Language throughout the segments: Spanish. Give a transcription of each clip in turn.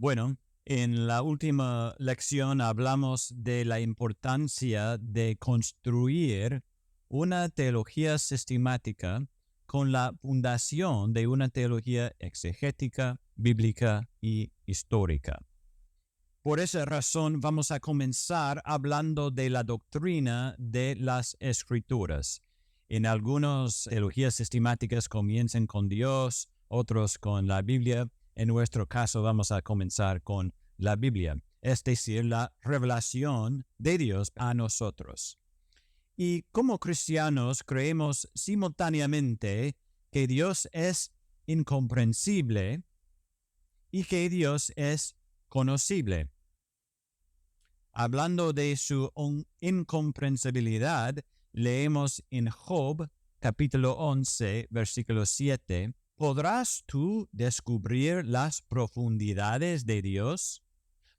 Bueno, en la última lección hablamos de la importancia de construir una teología sistemática con la fundación de una teología exegética, bíblica y histórica. Por esa razón vamos a comenzar hablando de la doctrina de las Escrituras. En algunas teologías sistemáticas comienzan con Dios, otros con la Biblia. En nuestro caso vamos a comenzar con la Biblia, es decir, la revelación de Dios a nosotros. Y como cristianos creemos simultáneamente que Dios es incomprensible y que Dios es conocible. Hablando de su incomprensibilidad, leemos en Job, capítulo 11, versículo 7, ¿podrás tú descubrir las profundidades de Dios?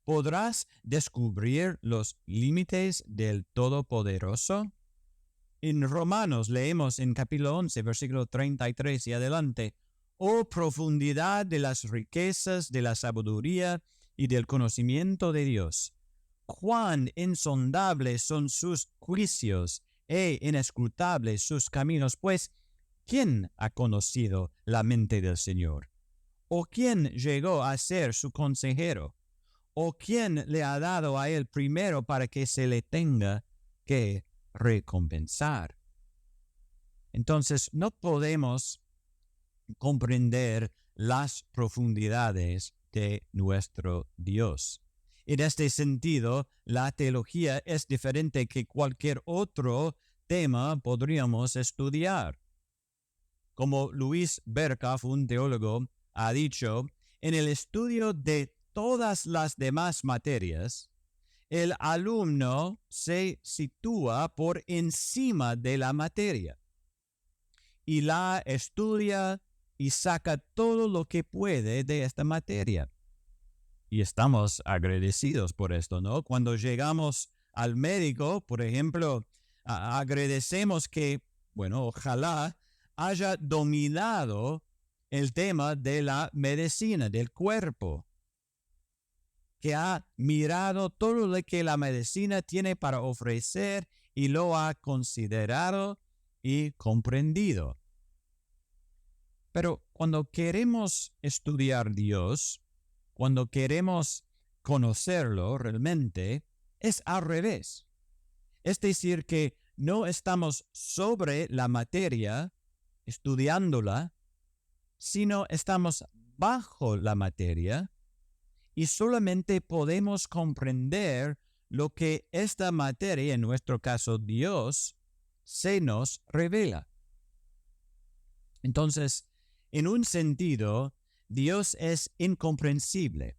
¿Podrás descubrir los límites del Todopoderoso? En Romanos leemos en capítulo 11, versículo 33 y adelante, «Oh profundidad de las riquezas de la sabiduría y del conocimiento de Dios! Cuán insondables son sus juicios e inescrutables sus caminos, pues ¿quién ha conocido la mente del Señor? ¿O quién llegó a ser su consejero? ¿O quién le ha dado a él primero para que se le tenga que recompensar?» Entonces no podemos comprender las profundidades de nuestro Dios. En este sentido, la teología es diferente que cualquier otro tema podríamos estudiar. Como Luis Berkhoff, un teólogo, ha dicho, en el estudio de todas las demás materias, el alumno se sitúa por encima de la materia y la estudia y saca todo lo que puede de esta materia. Y estamos agradecidos por esto, ¿no? Cuando llegamos al médico, por ejemplo, agradecemos que, bueno, ojalá haya dominado el tema de la medicina, del cuerpo, que ha mirado todo lo que la medicina tiene para ofrecer y lo ha considerado y comprendido. Pero cuando queremos estudiar Dios, cuando queremos conocerlo realmente, es al revés. Es decir, que no estamos sobre la materia, estudiándola, sino estamos bajo la materia y solamente podemos comprender lo que esta materia, en nuestro caso Dios, se nos revela. Entonces, en un sentido, Dios es incomprensible,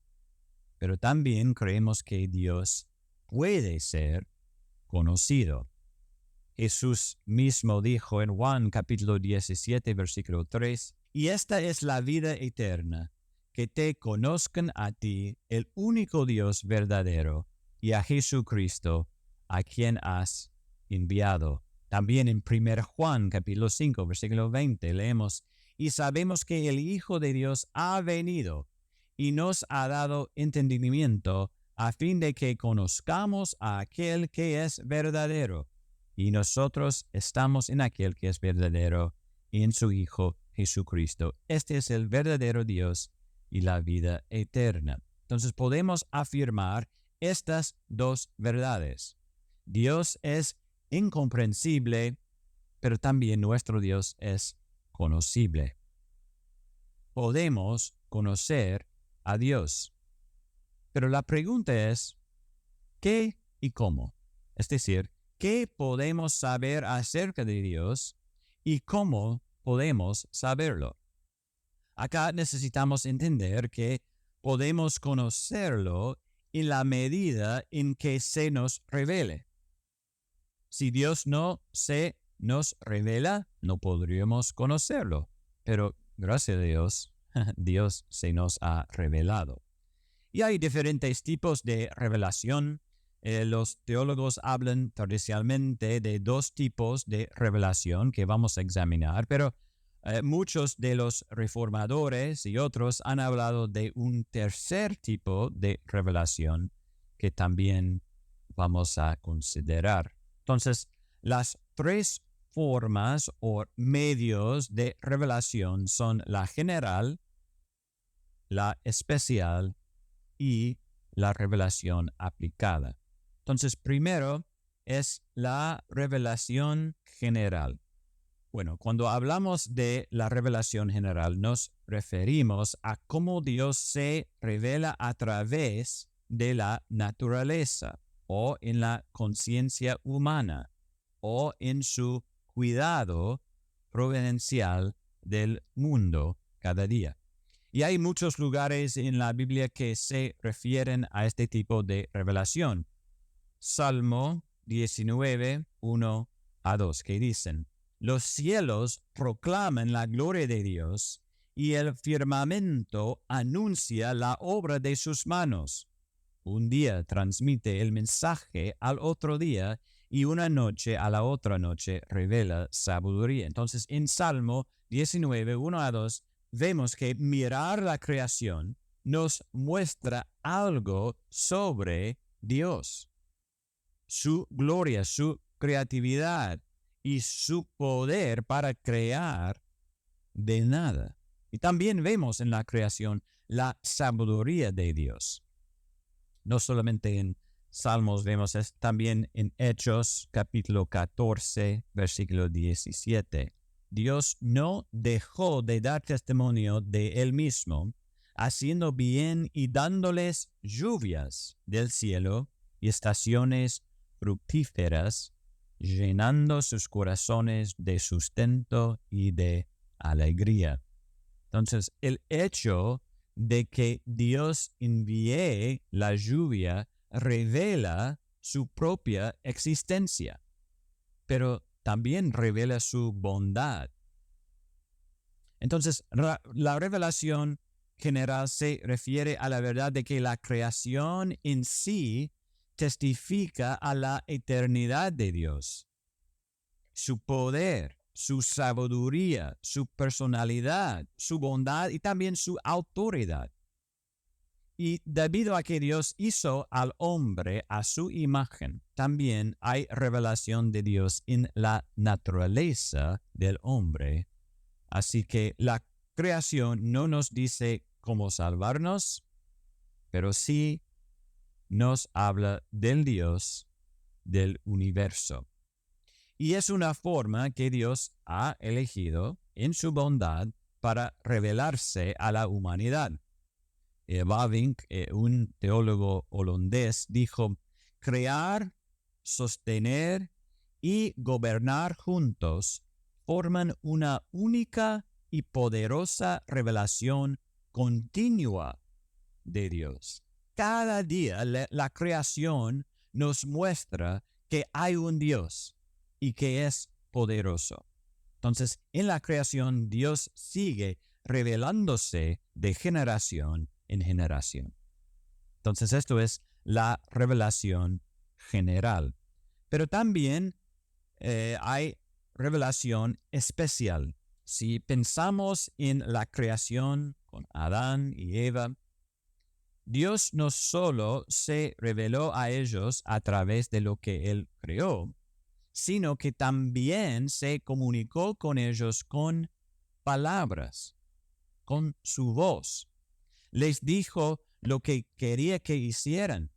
pero también creemos que Dios puede ser conocido. Jesús mismo dijo en Juan capítulo 17, versículo 3, «Y esta es la vida eterna, que te conozcan a ti, el único Dios verdadero, y a Jesucristo, a quien has enviado». También en 1 Juan capítulo 5, versículo 20 leemos, «Y sabemos que el Hijo de Dios ha venido y nos ha dado entendimiento a fin de que conozcamos a aquel que es verdadero. Y nosotros estamos en aquel que es verdadero y en su Hijo Jesucristo. Este es el verdadero Dios y la vida eterna». Entonces podemos afirmar estas dos verdades. Dios es incomprensible, pero también nuestro Dios es conocible. Podemos conocer a Dios. Pero la pregunta es, ¿qué y cómo? Es decir, ¿qué podemos saber acerca de Dios y cómo podemos saberlo? Acá necesitamos entender que podemos conocerlo en la medida en que se nos revele. Si Dios no se nos revela, no podríamos conocerlo. Pero gracias a Dios, Dios se nos ha revelado. Y hay diferentes tipos de revelación. Los teólogos hablan tradicionalmente de dos tipos de revelación que vamos a examinar, pero Muchos de los reformadores y otros han hablado de un tercer tipo de revelación que también vamos a considerar. Entonces, las tres formas o medios de revelación son la general, la especial y la revelación aplicada. Entonces, primero es la revelación general. Bueno, cuando hablamos de la revelación general, nos referimos a cómo Dios se revela a través de la naturaleza o en la conciencia humana o en su cuidado providencial del mundo cada día. Y hay muchos lugares en la Biblia que se refieren a este tipo de revelación. Salmo 19, 1 a 2, que dicen: los cielos proclaman la gloria de Dios, y el firmamento anuncia la obra de sus manos. Un día transmite el mensaje al otro día, y una noche a la otra noche revela sabiduría. Entonces, en Salmo 19, 1 a 2, vemos que mirar la creación nos muestra algo sobre Dios, su gloria, su creatividad y su poder para crear de nada. Y también vemos en la creación la sabiduría de Dios. No solamente en Salmos vemos, es también en Hechos capítulo 14, versículo 17. Dios no dejó de dar testimonio de Él mismo, haciendo bien y dándoles lluvias del cielo y estaciones fructíferas, llenando sus corazones de sustento y de alegría. Entonces, el hecho de que Dios envíe la lluvia revela su propia existencia, pero también revela su bondad. Entonces, la revelación general se refiere a la verdad de que la creación en sí testifica a la eternidad de Dios, su poder, su sabiduría, su personalidad, su bondad y también su autoridad. Y debido a que Dios hizo al hombre a su imagen, también hay revelación de Dios en la naturaleza del hombre. Así que la creación no nos dice cómo salvarnos, pero sí nos habla del Dios del universo. Y es una forma que Dios ha elegido en su bondad para revelarse a la humanidad. Bavinck, un teólogo holandés, dijo: crear, sostener y gobernar juntos forman una única y poderosa revelación continua de Dios. Cada día la creación nos muestra que hay un Dios y que es poderoso. Entonces, en la creación, Dios sigue revelándose de generación en generación. Entonces, esto es la revelación general. Pero también hay revelación especial. Si pensamos en la creación con Adán y Eva, Dios no solo se reveló a ellos a través de lo que Él creó, sino que también se comunicó con ellos con palabras, con su voz. Les dijo lo que quería que hicieran.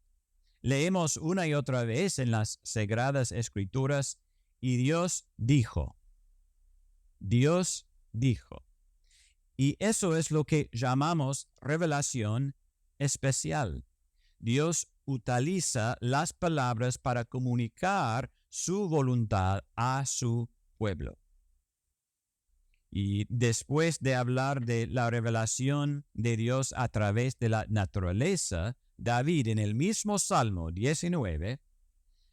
Leemos una y otra vez en las Sagradas Escrituras: y Dios dijo. Dios dijo. Y eso es lo que llamamos revelación especial. Dios utiliza las palabras para comunicar su voluntad a su pueblo. Y después de hablar de la revelación de Dios a través de la naturaleza, David en el mismo Salmo 19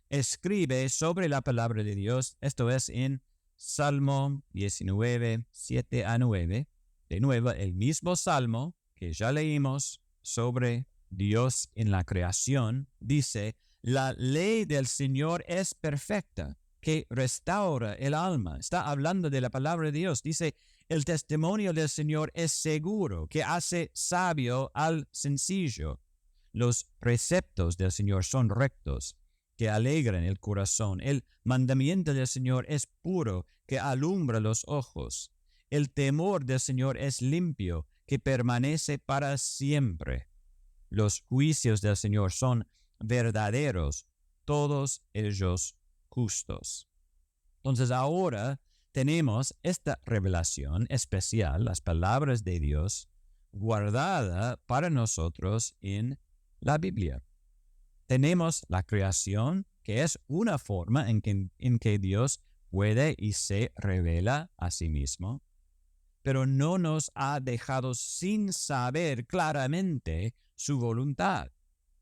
escribe sobre la palabra de Dios. Esto es en Salmo 19, 7 a 9. De nuevo, el mismo Salmo que ya leímos sobre Dios en la creación, dice: la ley del Señor es perfecta, que restaura el alma. Está hablando de la palabra de Dios. Dice: El testimonio del Señor es seguro, que hace sabio al sencillo. Los preceptos del Señor son rectos, que alegran el corazón. El mandamiento del Señor es puro, que alumbra los ojos. El temor del Señor es limpio, que permanece para siempre. Los juicios del Señor son verdaderos, todos ellos justos. Entonces ahora tenemos esta revelación especial, las palabras de Dios, guardada para nosotros en la Biblia. Tenemos la creación, que es una forma en que Dios puede y se revela a sí mismo, pero no nos ha dejado sin saber claramente su voluntad.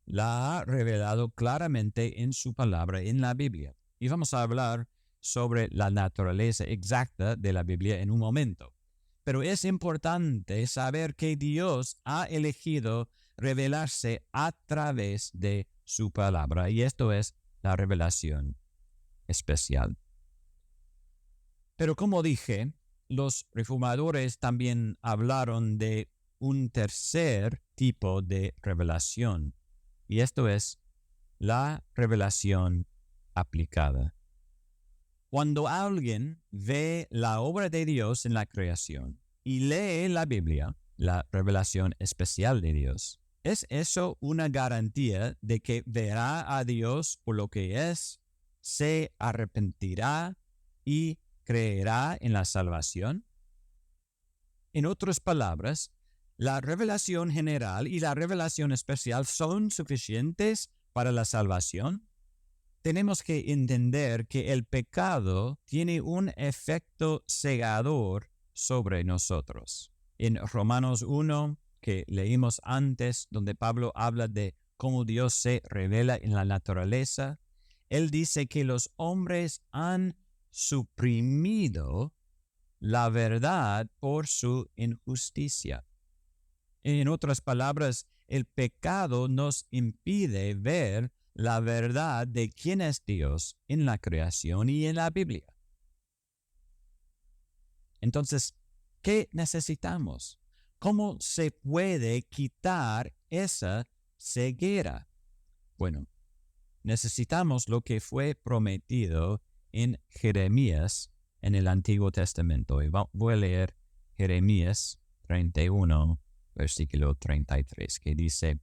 La ha revelado claramente en su palabra en la Biblia. Y vamos a hablar sobre la naturaleza exacta de la Biblia en un momento. Pero es importante saber que Dios ha elegido revelarse a través de su palabra, y esto es la revelación especial. Pero como dije, los reformadores también hablaron de un tercer tipo de revelación, y esto es la revelación aplicada. Cuando alguien ve la obra de Dios en la creación y lee la Biblia, la revelación especial de Dios, ¿es eso una garantía de que verá a Dios por lo que es, se arrepentirá y creerá en la salvación? En otras palabras, ¿la revelación general y la revelación especial son suficientes para la salvación? Tenemos que entender que el pecado tiene un efecto cegador sobre nosotros. En Romanos 1, que leímos antes, donde Pablo habla de cómo Dios se revela en la naturaleza, él dice que los hombres han suprimido la verdad por su injusticia. En otras palabras, el pecado nos impide ver la verdad de quién es Dios en la creación y en la Biblia. Entonces, ¿qué necesitamos? ¿Cómo se puede quitar esa ceguera? Bueno, necesitamos lo que fue prometido en Jeremías en el Antiguo Testamento. Y voy a leer Jeremías 31, versículo 33, que dice: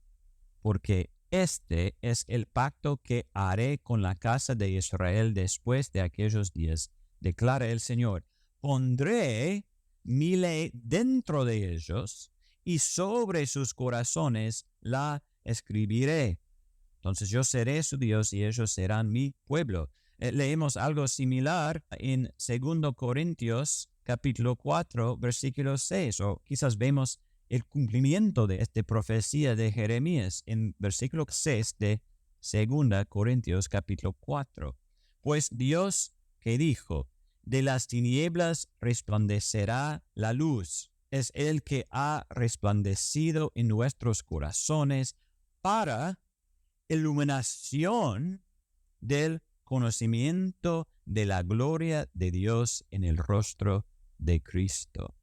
porque este es el pacto que haré con la casa de Israel después de aquellos días, declara el Señor. Pondré mi ley dentro de ellos y sobre sus corazones la escribiré. Entonces yo seré su Dios y ellos serán mi pueblo. Leemos algo similar en 2 Corintios capítulo 4, versículo 6, o quizás vemos el cumplimiento de esta profecía de Jeremías en versículo 6 de 2 Corintios capítulo 4. Pues Dios que dijo, de las tinieblas resplandecerá la luz, es el que ha resplandecido en nuestros corazones para iluminación del conocimiento de la gloria de Dios en el rostro de Cristo.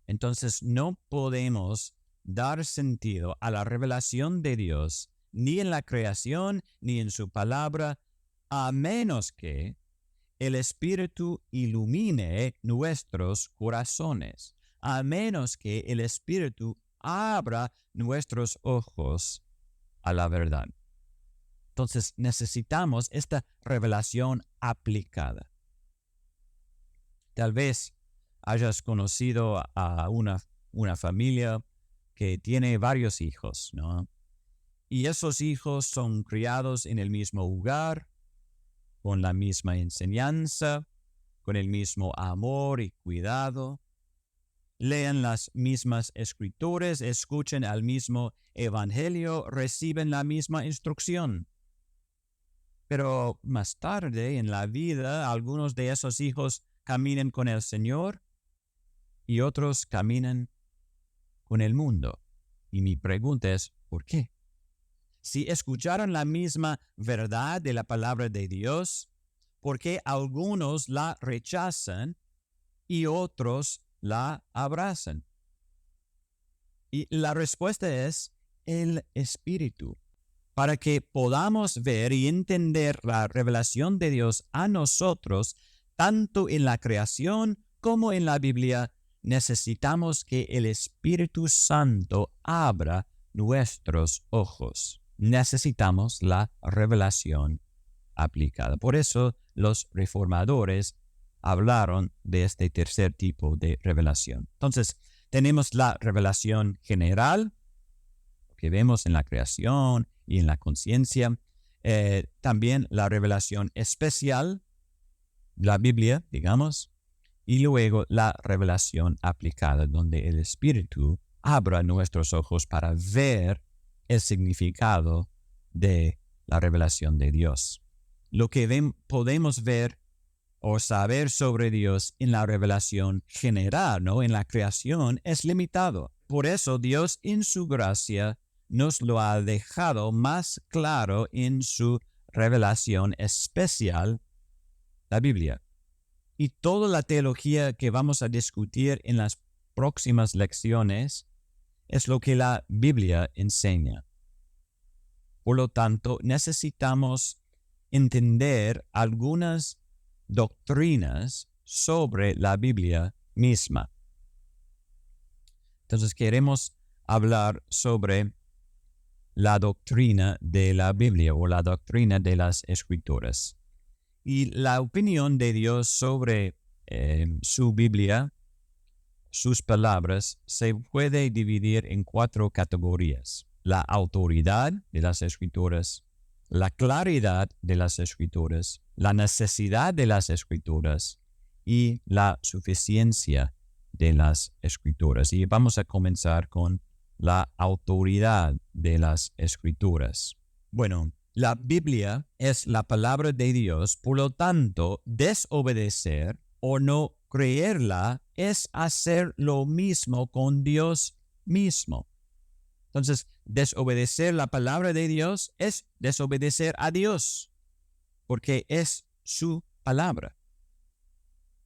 Entonces no podemos dar sentido a la revelación de Dios ni en la creación ni en su palabra, a menos que el Espíritu ilumine nuestros corazones, a menos que el Espíritu abra nuestros ojos a la verdad. Entonces necesitamos esta revelación aplicada. Tal vez hayas conocido a una familia que tiene varios hijos, ¿no? Y esos hijos son criados en el mismo hogar, con la misma enseñanza, con el mismo amor y cuidado. Leen las mismas escrituras, escuchen al mismo evangelio, reciben la misma instrucción. Pero más tarde en la vida, algunos de esos hijos caminan con el Señor y otros caminan con el mundo. Y mi pregunta es, ¿por qué? Si escucharon la misma verdad de la palabra de Dios, ¿por qué algunos la rechazan y otros la abrazan? Y la respuesta es el Espíritu. Para que podamos ver y entender la revelación de Dios a nosotros, tanto en la creación como en la Biblia, necesitamos que el Espíritu Santo abra nuestros ojos. Necesitamos la revelación aplicada. Por eso los reformadores hablaron de este tercer tipo de revelación. Entonces, tenemos la revelación general, que vemos en la creación y en la conciencia. También la revelación especial, la Biblia, digamos, y luego la revelación aplicada, donde el Espíritu abra nuestros ojos para ver el significado de la revelación de Dios. Lo que podemos ver o saber sobre Dios en la revelación general, ¿no? En la creación es limitado. Por eso Dios en su gracia nos lo ha dejado más claro en su revelación especial, la Biblia. Y toda la teología que vamos a discutir en las próximas lecciones es lo que la Biblia enseña. Por lo tanto, necesitamos entender algunas doctrinas sobre la Biblia misma. Entonces, queremos hablar sobre la doctrina de la Biblia o la doctrina de las Escrituras. Y la opinión de Dios sobre su Biblia, sus palabras, se puede dividir en 4 categorías: la autoridad de las Escrituras, la claridad de las Escrituras, la necesidad de las Escrituras y la suficiencia de las Escrituras. Y vamos a comenzar con la autoridad de las Escrituras. Bueno, la Biblia es la palabra de Dios, por lo tanto, desobedecer o no creerla es hacer lo mismo con Dios mismo. Entonces, desobedecer la palabra de Dios es desobedecer a Dios, porque es su palabra.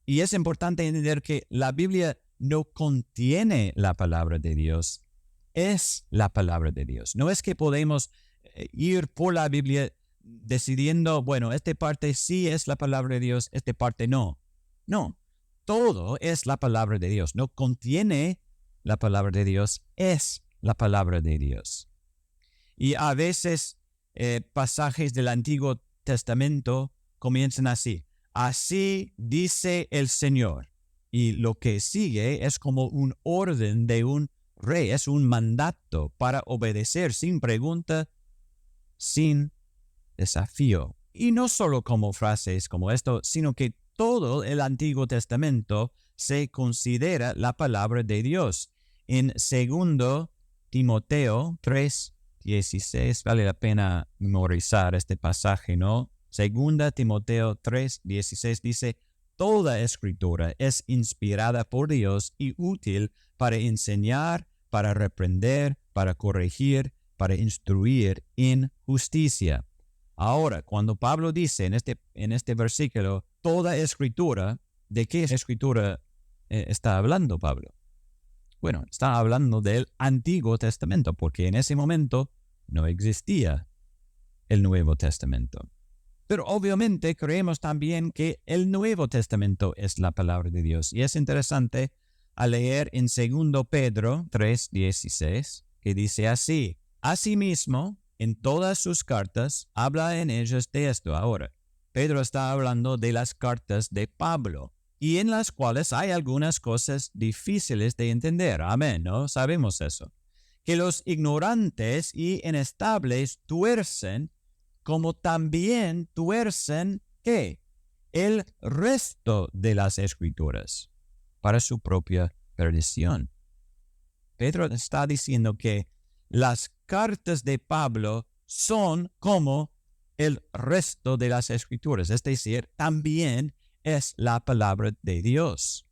Y es importante entender que la Biblia no contiene la palabra de Dios, es la palabra de Dios. No es que podemos ir por la Biblia decidiendo, bueno, esta parte sí es la palabra de Dios, esta parte no. No, todo es la palabra de Dios. No contiene la palabra de Dios, es la palabra de Dios. Y a veces pasajes del Antiguo Testamento comienzan así: así dice el Señor. Y lo que sigue es como un orden de un rey, es un mandato para obedecer sin pregunta, sin desafío. Y no solo como frases como esto, sino que todo el Antiguo Testamento se considera la palabra de Dios. En 2 Timoteo 3:16, vale la pena memorizar este pasaje, ¿no? 2 Timoteo 3:16 dice: toda escritura es inspirada por Dios y útil para enseñar, para reprender, para corregir, para instruir en justicia. Ahora, cuando Pablo dice en este versículo, toda escritura, ¿de qué escritura está hablando Pablo? Bueno, está hablando del Antiguo Testamento, porque en ese momento no existía el Nuevo Testamento. Pero obviamente creemos también que el Nuevo Testamento es la palabra de Dios. Y es interesante a leer en 2 Pedro 3:16, que dice así: asimismo, en todas sus cartas, habla en ellas de esto. Ahora, Pedro está hablando de las cartas de Pablo, y en las cuales hay algunas cosas difíciles de entender. Amén, ¿no? Sabemos eso. Que los ignorantes y inestables tuercen, como también tuercen, ¿qué? El resto de las Escrituras, para su propia perdición. Pedro está diciendo que las cartas de Pablo son como el resto de las Escrituras, es decir, también es la palabra de Dios.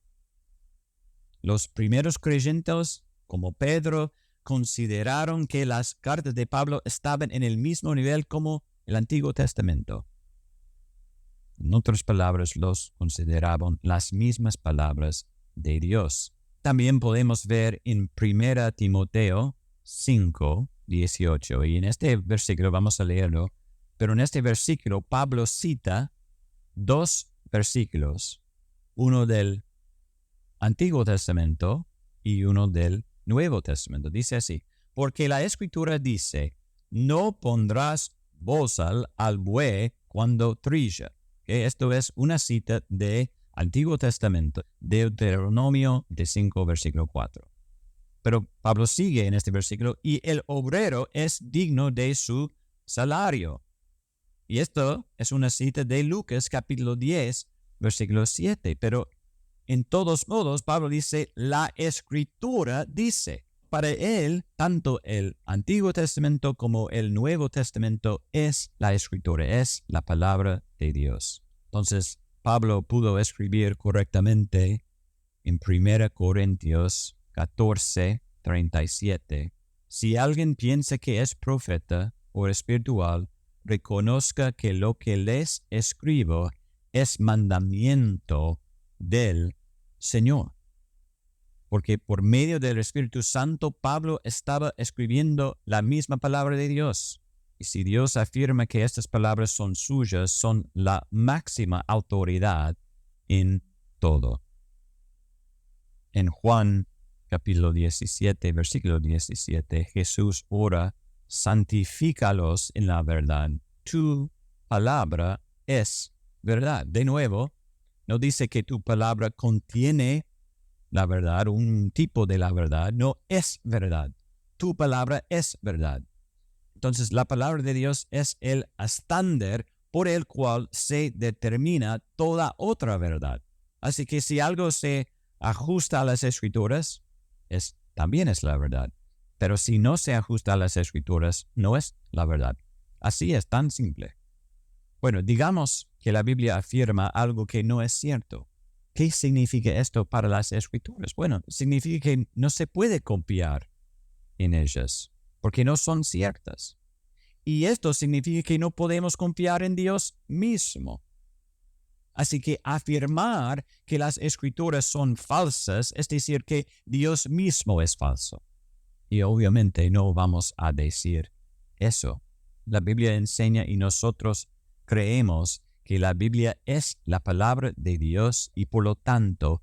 Los primeros creyentes, como Pedro, consideraron que las cartas de Pablo estaban en el mismo nivel como el Antiguo Testamento. En otras palabras, los consideraban las mismas palabras de Dios. También podemos ver en 1 Timoteo 5:18, y en este versículo vamos a leerlo, pero en este versículo Pablo cita dos versículos, uno del Antiguo Testamento y uno del Nuevo Testamento. Dice así: porque la Escritura dice, no pondrás bozal al buey cuando trilla. Esto es una cita de Antiguo Testamento, Deuteronomio 5, versículo 4. Pero Pablo sigue en este versículo: y el obrero es digno de su salario. Y esto es una cita de Lucas capítulo 10, versículo 7. Pero en todos modos, Pablo dice, la Escritura dice. Para él, tanto el Antiguo Testamento como el Nuevo Testamento es la Escritura, es la palabra de Dios. Entonces, Pablo pudo escribir correctamente en 1 Corintios 14:37. Si alguien piensa que es profeta o espiritual, reconozca que lo que les escribo es mandamiento del Señor. Porque por medio del Espíritu Santo, Pablo estaba escribiendo la misma palabra de Dios. Y si Dios afirma que estas palabras son suyas, son la máxima autoridad en todo. En Juan capítulo 17, versículo 17, Jesús ora: santifícalos en la verdad. Tu palabra es verdad. De nuevo, no dice que tu palabra contiene la verdad, un tipo de la verdad. No es verdad. Tu palabra es verdad. Entonces, la palabra de Dios es el estándar por el cual se determina toda otra verdad. Así que si algo se ajusta a las Escrituras, también es la verdad. Pero si no se ajusta a las Escrituras, no es la verdad. Así es, tan simple. Bueno, digamos que la Biblia afirma algo que no es cierto. ¿Qué significa esto para las Escrituras? Bueno, significa que no se puede confiar en ellas, porque no son ciertas. Y esto significa que no podemos confiar en Dios mismo. Así que afirmar que las Escrituras son falsas, es decir, que Dios mismo es falso. Y obviamente no vamos a decir eso. La Biblia enseña y nosotros creemos que la Biblia es la palabra de Dios y por lo tanto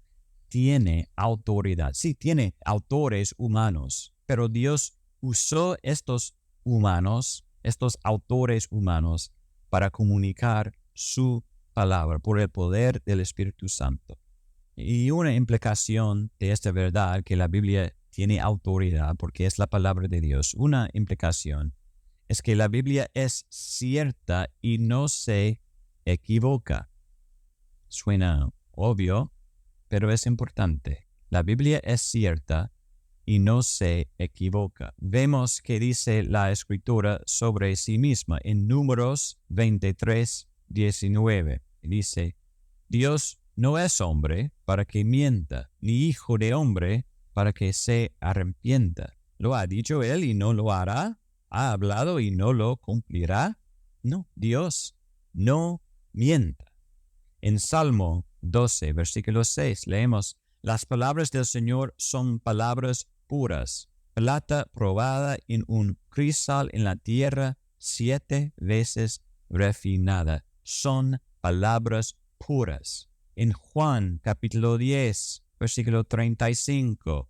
tiene autoridad. Sí, tiene autores humanos, pero Dios usó estos humanos, estos autores humanos, para comunicar su palabra por el poder del Espíritu Santo. Y una implicación de esta verdad, que la Biblia tiene autoridad porque es la palabra de Dios, una implicación es que la Biblia es cierta y no se equivoca. Suena obvio, pero es importante. La Biblia es cierta y no se equivoca. Vemos que dice la Escritura sobre sí misma en Números 23:19. Dice: Dios no es hombre para que mienta, ni hijo de hombre para que se arrepienta. ¿Lo ha dicho él y no lo hará? ¿Ha hablado y no lo cumplirá? No, Dios no mienta. En Salmo 12, versículo 6, leemos: las palabras del Señor son palabras puras, plata probada en un cristal en la tierra, 7 veces refinada. Son palabras puras. En Juan capítulo 10, versículo 35,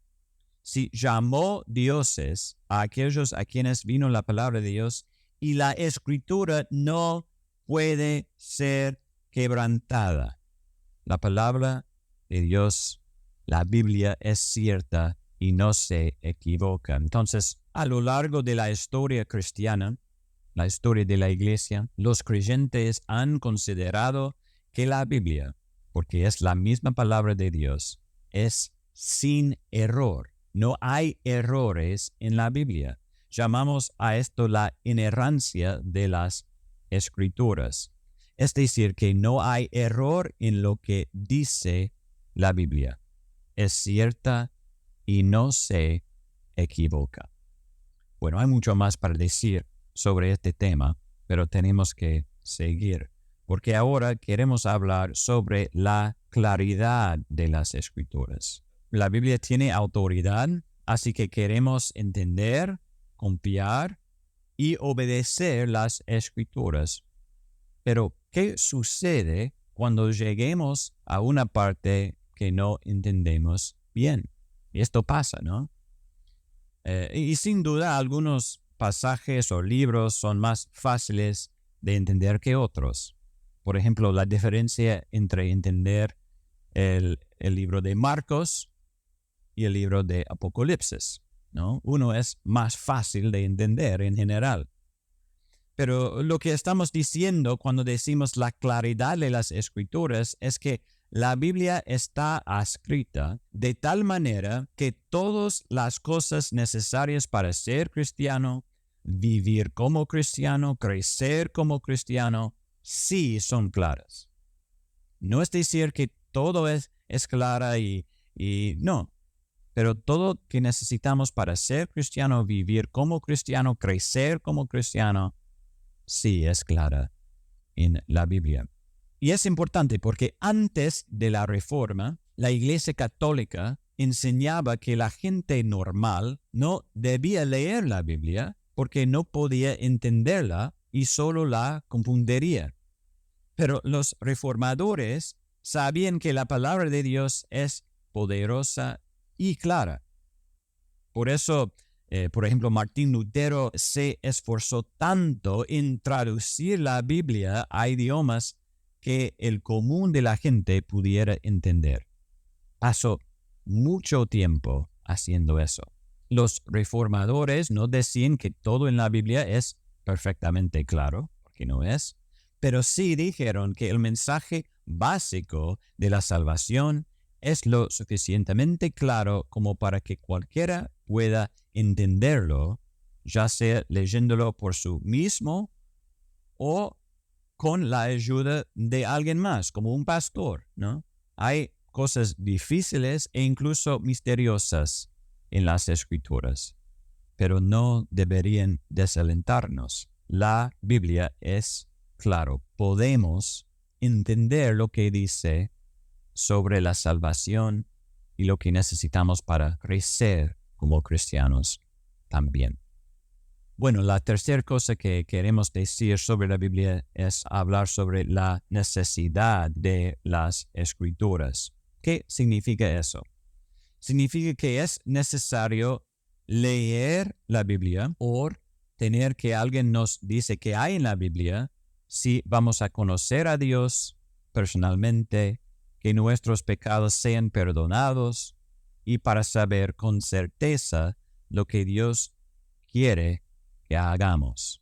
si llamó dioses a aquellos a quienes vino la palabra de Dios, y la Escritura no puede ser quebrantada. La palabra de Dios, la Biblia, es cierta y no se equivoca. Entonces, a lo largo de la historia cristiana, la historia de la Iglesia, los creyentes han considerado que la Biblia, porque es la misma palabra de Dios, es sin error. No hay errores en la Biblia. Llamamos a esto la inerrancia de las Escrituras. Es decir, que no hay error en lo que dice la Biblia. Es cierta y no se equivoca. Bueno, hay mucho más para decir sobre este tema, pero tenemos que seguir, porque ahora queremos hablar sobre la claridad de las Escrituras. La Biblia tiene autoridad, así que queremos entender, confiar y obedecer las Escrituras. Pero, ¿qué sucede cuando lleguemos a una parte que no entendemos bien? Y esto pasa, ¿no? Y sin duda algunos pasajes o libros son más fáciles de entender que otros. Por ejemplo, la diferencia entre entender el libro de Marcos y el libro de Apocalipsis, ¿no? Uno es más fácil de entender en general. Pero lo que estamos diciendo cuando decimos la claridad de las Escrituras es que la Biblia está escrita de tal manera que todas las cosas necesarias para ser cristiano, vivir como cristiano, crecer como cristiano, sí son claras. No es decir que todo es clara y no, pero todo que necesitamos para ser cristiano, vivir como cristiano, crecer como cristiano, sí es clara en la Biblia. Y es importante porque antes de la Reforma, la Iglesia Católica enseñaba que la gente normal no debía leer la Biblia porque no podía entenderla y solo la confundiría. Pero los reformadores sabían que la palabra de Dios es poderosa y clara. Por eso, por ejemplo, Martín Lutero se esforzó tanto en traducir la Biblia a idiomas que el común de la gente pudiera entender. Pasó mucho tiempo haciendo eso. Los reformadores no decían que todo en la Biblia es perfectamente claro, porque no es, pero sí dijeron que el mensaje básico de la salvación es lo suficientemente claro como para que cualquiera pueda entenderlo, ya sea leyéndolo por sí mismo o con la ayuda de alguien más, como un pastor, ¿no? Hay cosas difíciles e incluso misteriosas en las Escrituras, pero no deberían desalentarnos. La Biblia es claro. Podemos entender lo que dice sobre la salvación y lo que necesitamos para crecer como cristianos también. Bueno, la tercera cosa que queremos decir sobre la Biblia es hablar sobre la necesidad de las Escrituras. ¿Qué significa eso? Significa que es necesario leer la Biblia o tener que alguien nos dice que hay en la Biblia si vamos a conocer a Dios personalmente, que nuestros pecados sean perdonados y para saber con certeza lo que Dios quiere que hagamos.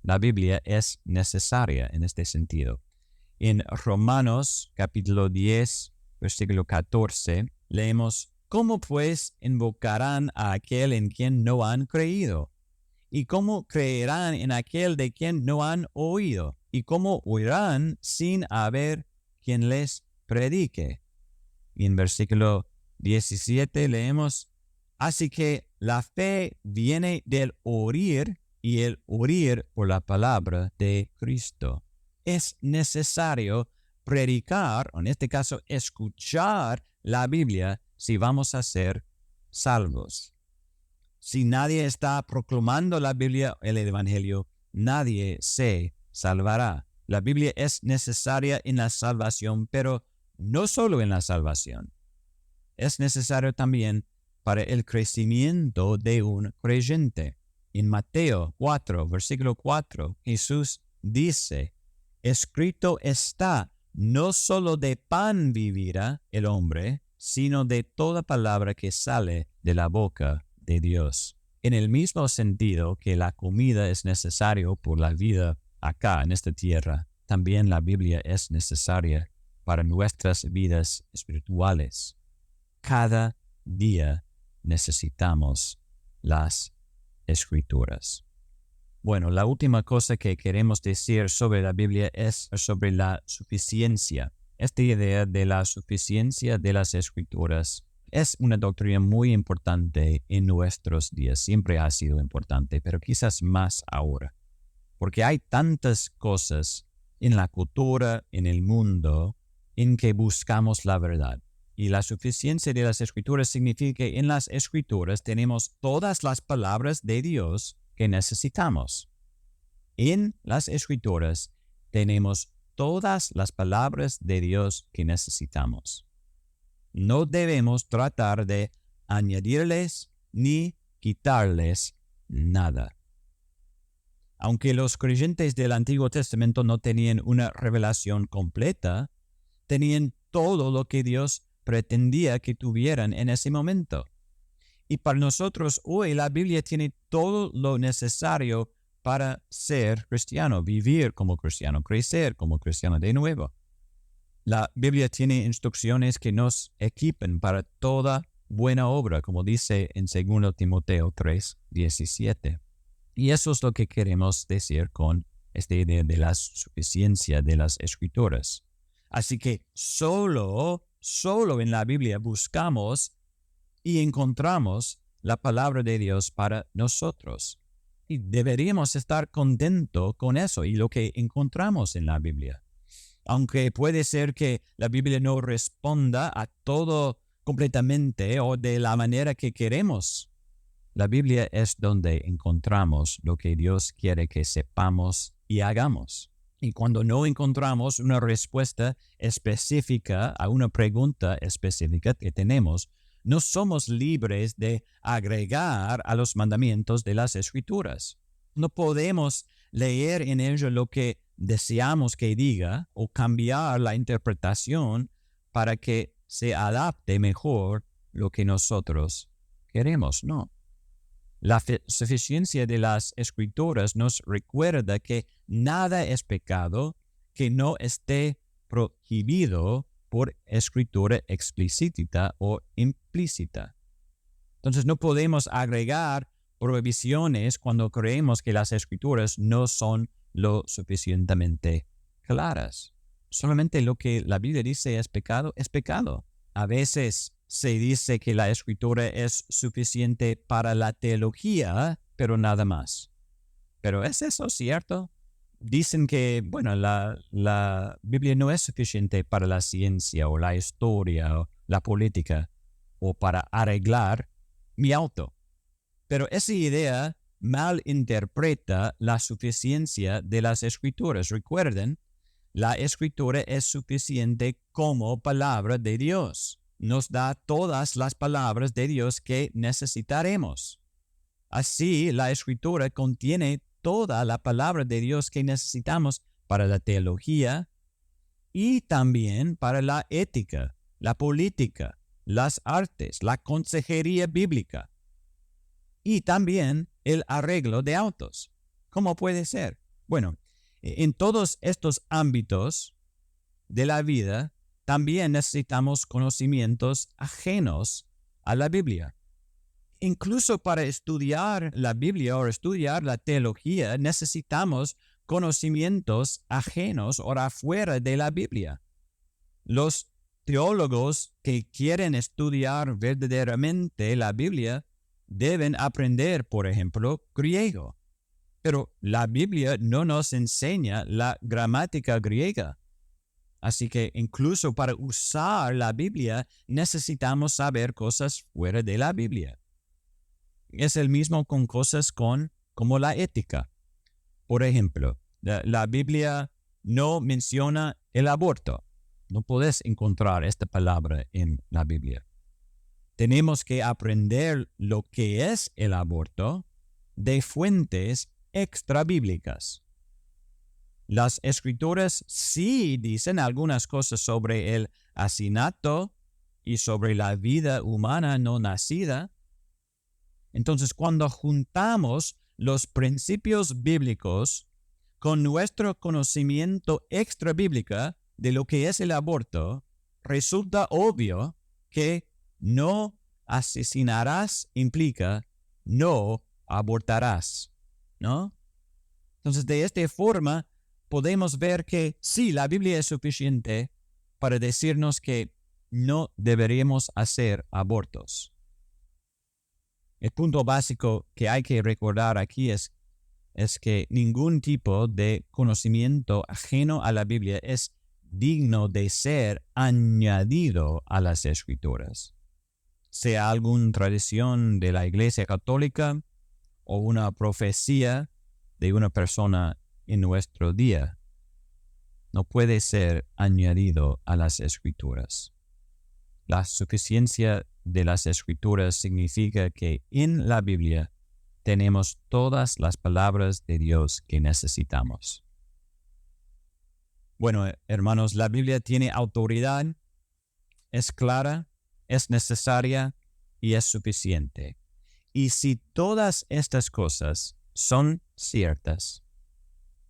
La Biblia es necesaria en este sentido. En Romanos capítulo 10, versículo 14, leemos: ¿Cómo pues invocarán a aquel en quien no han creído? ¿Y cómo creerán en aquel de quien no han oído? ¿Y cómo oirán sin haber quien les predique? Y en versículo 17 leemos: Así que la fe viene del oír y el oír por la palabra de Cristo. Es necesario predicar, o en este caso escuchar la Biblia si vamos a ser salvos. Si nadie está proclamando la Biblia, el Evangelio, nadie se salvará. La Biblia es necesaria en la salvación, pero no solo en la salvación. Es necesario también para el crecimiento de un creyente. En Mateo 4, versículo 4, Jesús dice: escrito está, no solo de pan vivirá el hombre, sino de toda palabra que sale de la boca de Dios. En el mismo sentido que la comida es necesaria por la vida acá en esta tierra, también la Biblia es necesaria para nuestras vidas espirituales. Cada día necesitamos las Escrituras. Bueno, la última cosa que queremos decir sobre la Biblia es sobre la suficiencia. Esta idea de la suficiencia de las Escrituras es una doctrina muy importante en nuestros días. Siempre ha sido importante, pero quizás más ahora. Porque hay tantas cosas en la cultura, en el mundo, en que buscamos la verdad. Y la suficiencia de las Escrituras significa que en las Escrituras tenemos todas las palabras de Dios que necesitamos. En las Escrituras tenemos todas las palabras de Dios que necesitamos. No debemos tratar de añadirles ni quitarles nada. Aunque los creyentes del Antiguo Testamento no tenían una revelación completa, tenían todo lo que Dios pretendía que tuvieran en ese momento. Y para nosotros hoy la Biblia tiene todo lo necesario para ser cristiano, vivir como cristiano, crecer como cristiano de nuevo. La Biblia tiene instrucciones que nos equipan para toda buena obra, como dice en 2 Timoteo 3:17. Y eso es lo que queremos decir con esta idea de la suficiencia de las Escrituras. Así que solo en la Biblia buscamos y encontramos la palabra de Dios para nosotros. Y deberíamos estar contentos con eso y lo que encontramos en la Biblia. Aunque puede ser que la Biblia no responda a todo completamente o de la manera que queremos, la Biblia es donde encontramos lo que Dios quiere que sepamos y hagamos. Y cuando no encontramos una respuesta específica a una pregunta específica que tenemos, no somos libres de agregar a los mandamientos de las Escrituras. No podemos leer en ello lo que deseamos que diga o cambiar la interpretación para que se adapte mejor lo que nosotros queremos, no. La suficiencia de las Escrituras nos recuerda que nada es pecado que no esté prohibido por escritura explícita o implícita. Entonces no podemos agregar prohibiciones cuando creemos que las Escrituras no son lo suficientemente claras. Solamente lo que la Biblia dice es pecado, es pecado. A veces se dice que la Escritura es suficiente para la teología, pero nada más. ¿Pero es eso cierto? Dicen que, bueno, la Biblia no es suficiente para la ciencia o la historia o la política o para arreglar mi auto. Pero esa idea malinterpreta la suficiencia de las Escrituras. Recuerden, la Escritura es suficiente como palabra de Dios. Nos da todas las palabras de Dios que necesitaremos. Así, la Escritura contiene toda la palabra de Dios que necesitamos para la teología y también para la ética, la política, las artes, la consejería bíblica y también el arreglo de autos. ¿Cómo puede ser? Bueno, en todos estos ámbitos de la vida también necesitamos conocimientos ajenos a la Biblia. Incluso para estudiar la Biblia o estudiar la teología necesitamos conocimientos ajenos o afuera de la Biblia. Los teólogos que quieren estudiar verdaderamente la Biblia deben aprender, por ejemplo, griego. Pero la Biblia no nos enseña la gramática griega. Así que incluso para usar la Biblia necesitamos saber cosas fuera de la Biblia. Es el mismo con cosas como la ética. Por ejemplo, la Biblia no menciona el aborto. No puedes encontrar esta palabra en la Biblia. Tenemos que aprender lo que es el aborto de fuentes extrabíblicas. Las Escrituras sí dicen algunas cosas sobre el asesinato y sobre la vida humana no nacida. Entonces, cuando juntamos los principios bíblicos con nuestro conocimiento extrabíblico de lo que es el aborto, resulta obvio que no asesinarás implica no abortarás, ¿no? Entonces, de esta forma, podemos ver que sí, la Biblia es suficiente para decirnos que no deberíamos hacer abortos. El punto básico que hay que recordar aquí es que ningún tipo de conocimiento ajeno a la Biblia es digno de ser añadido a las Escrituras, sea alguna tradición de la Iglesia Católica o una profecía de una persona en nuestro día. No puede ser añadido a las Escrituras. La suficiencia de las Escrituras significa que en la Biblia tenemos todas las palabras de Dios que necesitamos. Bueno, hermanos, la Biblia tiene autoridad, es clara, es necesaria y es suficiente. Y si todas estas cosas son ciertas,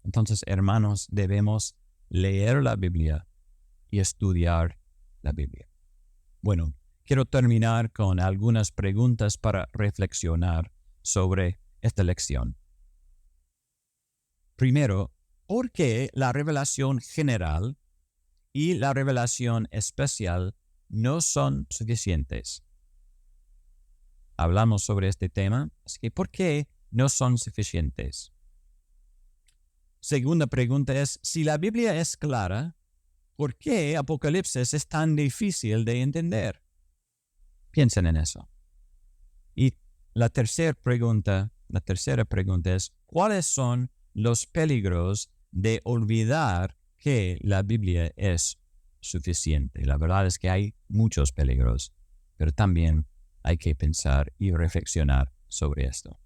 entonces, hermanos, debemos leer la Biblia y estudiar la Biblia. Bueno, quiero terminar con algunas preguntas para reflexionar sobre esta lección. Primero, ¿por qué la revelación general y la revelación especial no son suficientes? Hablamos sobre este tema, así que ¿por qué no son suficientes? Segunda pregunta es, si la Biblia es clara, ¿por qué Apocalipsis es tan difícil de entender? Piensen en eso. Y la tercera pregunta es, ¿cuáles son los peligros de olvidar que la Biblia es suficiente? La verdad es que hay muchos peligros, pero también hay que pensar y reflexionar sobre esto.